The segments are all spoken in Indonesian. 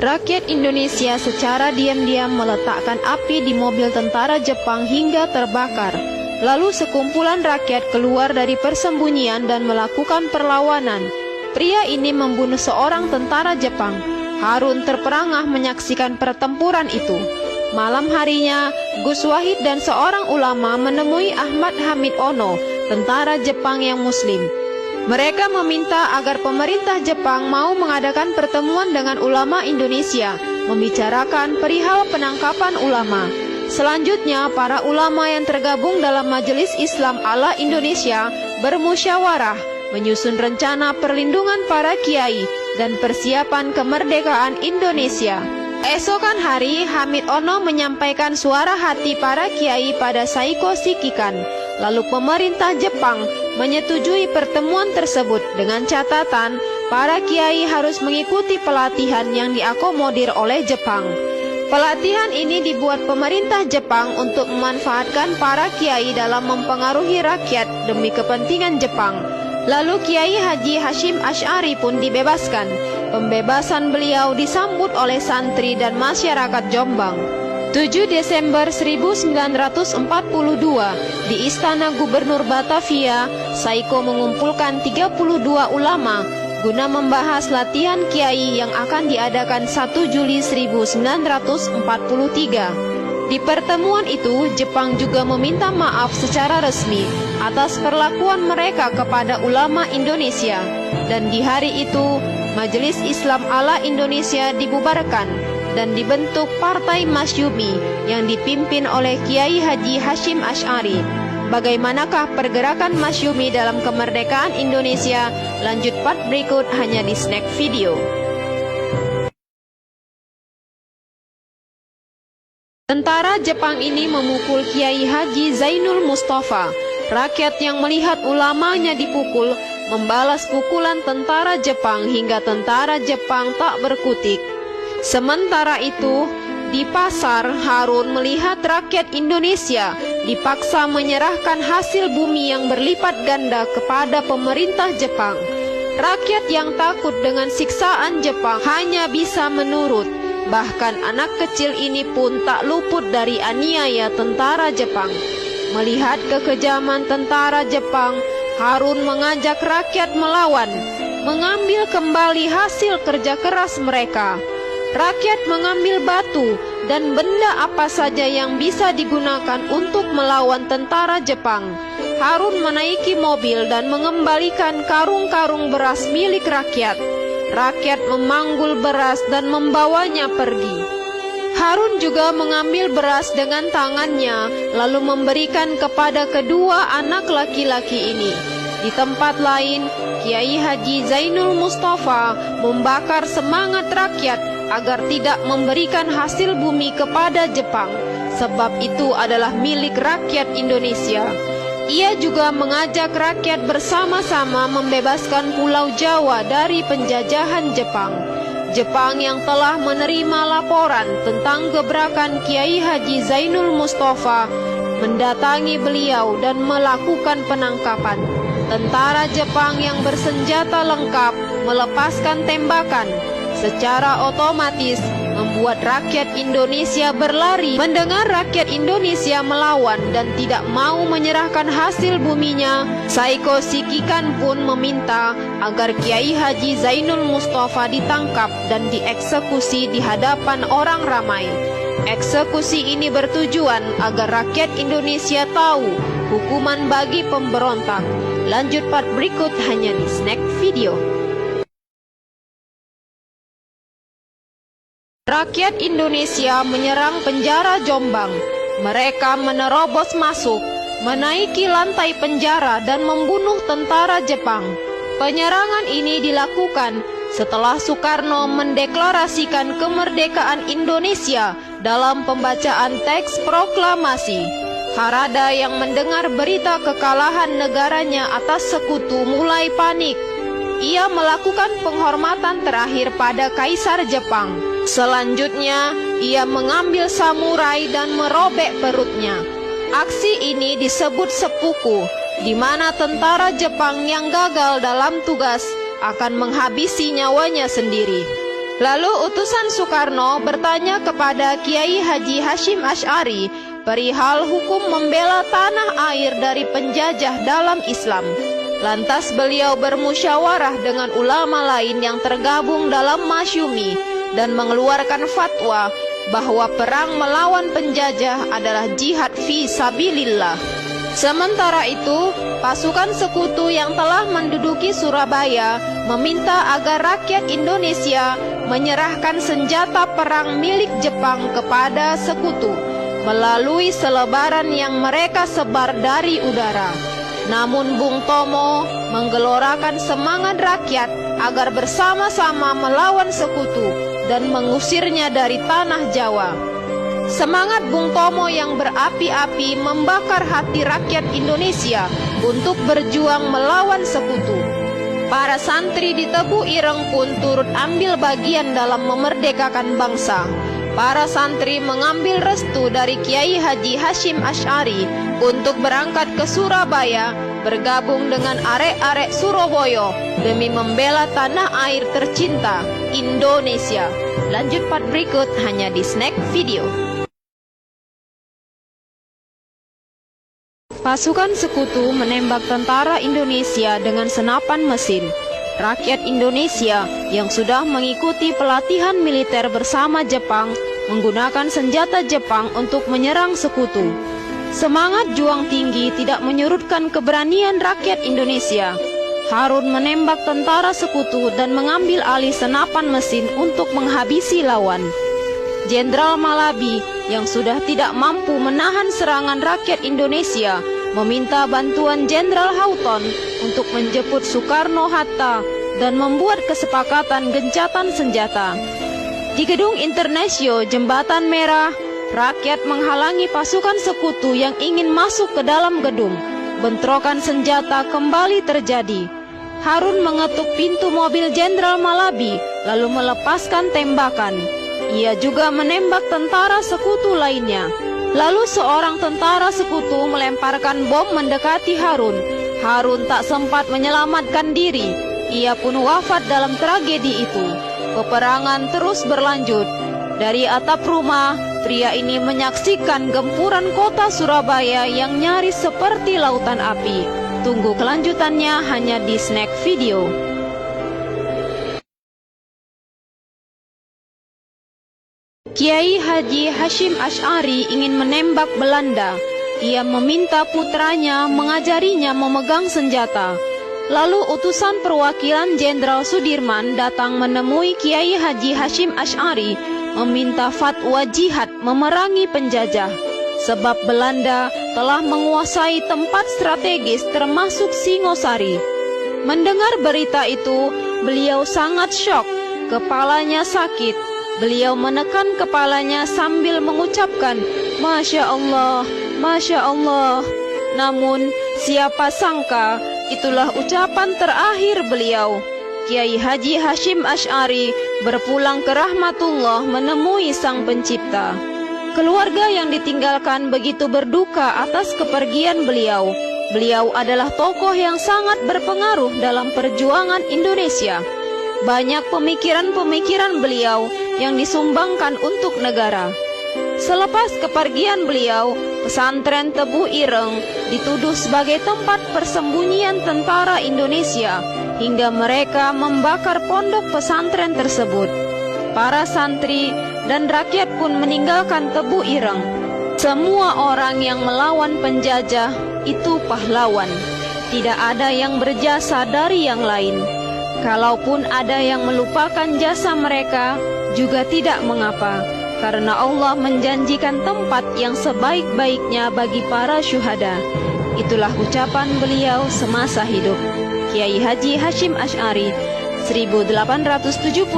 Rakyat Indonesia secara diam-diam meletakkan api di mobil tentara Jepang hingga terbakar. Lalu sekumpulan rakyat keluar dari persembunyian dan melakukan perlawanan. Pria ini membunuh seorang tentara Jepang. Harun terperangah menyaksikan pertempuran itu. Malam harinya, Gus Wahid dan seorang ulama menemui Ahmad Hamid Ono, tentara Jepang yang Muslim. Mereka meminta agar pemerintah Jepang mau mengadakan pertemuan dengan ulama Indonesia, membicarakan perihal penangkapan ulama. Selanjutnya, para ulama yang tergabung dalam Majelis Islam ala Indonesia bermusyawarah, menyusun rencana perlindungan para kiai dan persiapan kemerdekaan Indonesia. Esokan hari, Hamid Ono menyampaikan suara hati para kiai pada Saiko Shikikan. Lalu pemerintah Jepang menyetujui pertemuan tersebut dengan catatan para kiai harus mengikuti pelatihan yang diakomodir oleh Jepang. Pelatihan ini dibuat pemerintah Jepang untuk memanfaatkan para kiai dalam mempengaruhi rakyat demi kepentingan Jepang. Lalu Kiai Haji Hashim Asy'ari pun dibebaskan. Pembebasan beliau disambut oleh santri dan masyarakat Jombang. 7 Desember 1942, di Istana Gubernur Batavia, Saiko mengumpulkan 32 ulama guna membahas latihan kiai yang akan diadakan 1 Juli 1943. Di pertemuan itu, Jepang juga meminta maaf secara resmi atas perlakuan mereka kepada ulama Indonesia. Dan di hari itu, Majelis Islam ala Indonesia dibubarkan dan dibentuk Partai Masyumi yang dipimpin oleh Kiai Haji Hashim Asy'ari. Bagaimanakah pergerakan Masyumi dalam kemerdekaan Indonesia? Lanjut part berikut hanya di snack video. Tentara Jepang ini memukul Kiai Haji Zainul Mustafa. Rakyat yang melihat ulamanya dipukul membalas pukulan tentara Jepang hingga tentara Jepang tak berkutik. Sementara itu, di pasar, Harun melihat rakyat Indonesia dipaksa menyerahkan hasil bumi yang berlipat ganda kepada pemerintah Jepang. Rakyat yang takut dengan siksaan Jepang hanya bisa menurut. Bahkan anak kecil ini pun tak luput dari aniaya tentara Jepang. Melihat kekejaman tentara Jepang, Harun mengajak rakyat melawan, mengambil kembali hasil kerja keras mereka. Rakyat mengambil batu dan benda apa saja yang bisa digunakan untuk melawan tentara Jepang. Harun menaiki mobil dan mengembalikan karung-karung beras milik rakyat. Rakyat memanggul beras dan membawanya pergi. Harun juga mengambil beras dengan tangannya, lalu memberikan kepada kedua anak laki-laki ini. Di tempat lain, Kiai Haji Zainul Mustafa membakar semangat rakyat agar tidak memberikan hasil bumi kepada Jepang, sebab itu adalah milik rakyat Indonesia. Ia juga mengajak rakyat bersama-sama membebaskan Pulau Jawa dari penjajahan Jepang. Jepang yang telah menerima laporan tentang gebrakan Kiai Haji Zainul Mustafa mendatangi beliau dan melakukan penangkapan. Tentara Jepang yang bersenjata lengkap melepaskan tembakan. Secara otomatis membuat rakyat Indonesia berlari mendengar rakyat Indonesia melawan dan tidak mau menyerahkan hasil buminya. Saiko Shikikan pun meminta agar Kiai Haji Zainul Mustafa ditangkap dan dieksekusi di hadapan orang ramai. Eksekusi ini bertujuan agar rakyat Indonesia tahu hukuman bagi pemberontak. Lanjut part berikut hanya di snack video. Rakyat Indonesia menyerang penjara Jombang. Mereka menerobos masuk, menaiki lantai penjara dan membunuh tentara Jepang. Penyerangan ini dilakukan setelah Soekarno mendeklarasikan kemerdekaan Indonesia dalam pembacaan teks proklamasi. Harada yang mendengar berita kekalahan negaranya atas sekutu mulai panik. Ia melakukan penghormatan terakhir pada Kaisar Jepang. Selanjutnya, ia mengambil samurai dan merobek perutnya. Aksi ini disebut seppuku, di mana tentara Jepang yang gagal dalam tugas akan menghabisi nyawanya sendiri. Lalu utusan Soekarno bertanya kepada Kiai Haji Hasyim Asy'ari perihal hukum membela tanah air dari penjajah dalam Islam. Lantas beliau bermusyawarah dengan ulama lain yang tergabung dalam Masyumi dan mengeluarkan fatwa bahwa perang melawan penjajah adalah jihad fi sabilillah. Sementara itu, pasukan sekutu yang telah menduduki Surabaya meminta agar rakyat Indonesia menyerahkan senjata perang milik Jepang kepada sekutu melalui selebaran yang mereka sebar dari udara. Namun Bung Tomo menggelorakan semangat rakyat agar bersama-sama melawan sekutu dan mengusirnya dari tanah Jawa. Semangat Bung Tomo yang berapi-api membakar hati rakyat Indonesia untuk berjuang melawan sekutu. Para santri di Tebu Ireng pun turut ambil bagian dalam memerdekakan bangsa. Para santri mengambil restu dari Kiai Haji Hasyim Asy'ari untuk berangkat ke Surabaya bergabung dengan arek-arek Surabaya demi membela tanah air tercinta Indonesia. Lanjut part berikut hanya di Snack Video. Pasukan sekutu menembak tentara Indonesia dengan senapan mesin. Rakyat Indonesia yang sudah mengikuti pelatihan militer bersama Jepang menggunakan senjata Jepang untuk menyerang sekutu. Semangat juang tinggi tidak menyurutkan keberanian rakyat Indonesia. Harun menembak tentara sekutu dan mengambil alih senapan mesin untuk menghabisi lawan. Jenderal Malabi yang sudah tidak mampu menahan serangan rakyat Indonesia meminta bantuan Jenderal Houghton untuk menjemput Soekarno-Hatta dan membuat kesepakatan gencatan senjata. Di Gedung Internasio Jembatan Merah, rakyat menghalangi pasukan sekutu yang ingin masuk ke dalam gedung. Bentrokan senjata kembali terjadi. Harun mengetuk pintu mobil Jenderal Malabi lalu melepaskan tembakan. Ia juga menembak tentara sekutu lainnya. Lalu seorang tentara sekutu melemparkan bom mendekati Harun. Harun tak sempat menyelamatkan diri. Ia pun wafat dalam tragedi itu. Peperangan terus berlanjut. Dari atap rumah, pria ini menyaksikan gempuran kota Surabaya yang nyaris seperti lautan api. Tunggu kelanjutannya hanya di Snack Video. Kiai Haji Hasyim Asy'ari ingin menembak Belanda. Ia meminta putranya mengajarinya memegang senjata. Lalu utusan perwakilan Jenderal Sudirman datang menemui Kiai Haji Hasyim Asy'ari meminta fatwa jihad memerangi penjajah. Sebab Belanda telah menguasai tempat strategis termasuk Singosari. Mendengar berita itu, beliau sangat syok, kepalanya sakit. Beliau menekan kepalanya sambil mengucapkan, Masya Allah, Masya Allah. Namun, siapa sangka, itulah ucapan terakhir beliau. Kiai Haji Hasyim Asy'ari berpulang ke rahmatullah menemui Sang Pencipta. Keluarga yang ditinggalkan begitu berduka atas kepergian beliau. Beliau adalah tokoh yang sangat berpengaruh dalam perjuangan Indonesia. Banyak pemikiran-pemikiran beliau yang disumbangkan untuk negara. Selepas kepergian beliau, pesantren Tebu Ireng dituduh sebagai tempat persembunyian tentara Indonesia hingga mereka membakar pondok pesantren tersebut. Para santri dan rakyat pun meninggalkan Tebu Ireng. Semua orang yang melawan penjajah itu pahlawan. Tidak ada yang berjasa dari yang lain. Kalaupun ada yang melupakan jasa mereka, juga tidak mengapa, karena Allah menjanjikan tempat yang sebaik-baiknya bagi para syuhada. Itulah ucapan beliau semasa hidup. Kiai Haji Hasyim Asy'ari 1875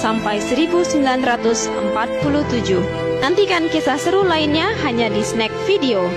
sampai 1947. Nantikan kisah seru lainnya hanya di Snack Video.